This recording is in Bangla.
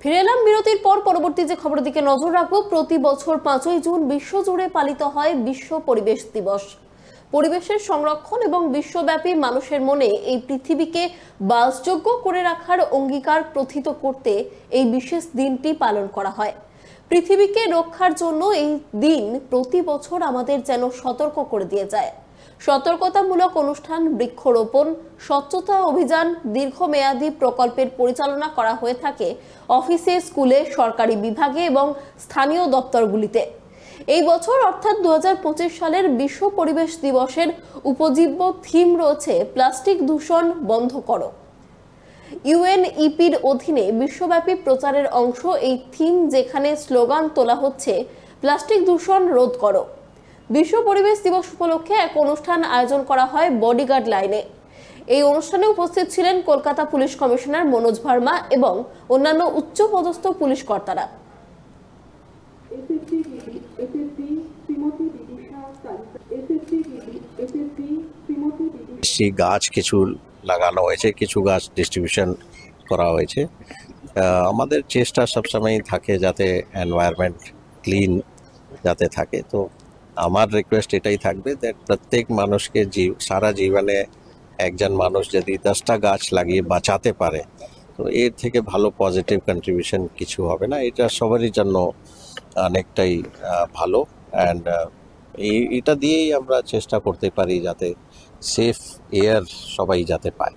ফিরে এলাম বিরতির পর। পরবর্তী যে খবরের দিকে নজর রাখবো, প্রতি বছর 5ই জুন বিশ্বজুড়ে পালিত হয় বিশ্ব পরিবেশ দিবস। পরিবেশের সংরক্ষণ এবং বিশ্বব্যাপী মানুষের মনে এই পৃথিবীকে বাসযোগ্য করে রাখার অঙ্গীকার প্রথিত করতে এই বিশেষ দিনটি পালন করা হয়। পৃথিবীকে রক্ষার জন্য এই দিন প্রতি বছর আমাদের যেন সতর্ক করে দিয়ে যায়। সতর্কতামূলক অনুষ্ঠান, বৃক্ষরোপণ, স্বচ্ছতা অভিযান, দীর্ঘমেয়াদী প্রকল্পের পরিচালনা করা হয়ে থাকে অফিসে, স্কুলে, সরকারি বিভাগে এবং স্থানীয় দপ্তরগুলিতে। এই বছর অর্থাৎ 2025 সালের বিশ্ব পরিবেশ দিবসের উপজীব্য থিম রয়েছে প্লাস্টিক দূষণ বন্ধ করো। ইউএনইপির অধীনে বিশ্বব্যাপী প্রচারের অংশ এই থিম, যেখানে স্লোগান তোলা হচ্ছে প্লাস্টিক দূষণ রোধ করো। বিশ্ব পরিবেশ দিবস উপলক্ষে এক অনুষ্ঠান আয়োজন করা হয় বডিগার্ড লাইনে। এই অনুষ্ঠানে উপস্থিত ছিলেন কলকাতা পুলিশ কমিশনার মনোজ ভার্মা এবং অন্যান্য উচ্চপদস্থ পুলিশ কর্তারা। গাছ কিছু লাগানো হয়েছে, কিছু গাছ ডিস্ট্রিবিউশন করা হয়েছে। আমাদের চেষ্টা সবসময় থাকে যাতে এনভায়রনমেন্ট ক্লিন যাতে থাকে। তো আমার রিকোয়েস্ট এটাই থাকবে যে প্রত্যেক মানুষকে সারা জীবনে একজন মানুষ যদি 10টা গাছ লাগিয়ে বাঁচাতে পারে, তো এর থেকে ভালো পজিটিভ কন্ট্রিবিউশন কিছু হবে না। এটা সবারই জন্য অনেকটাই ভালো। অ্যান্ড এটা দিয়েই আমরা চেষ্টা করতে পারি যাতে সেফ এয়ার সবাই যাতে পায়।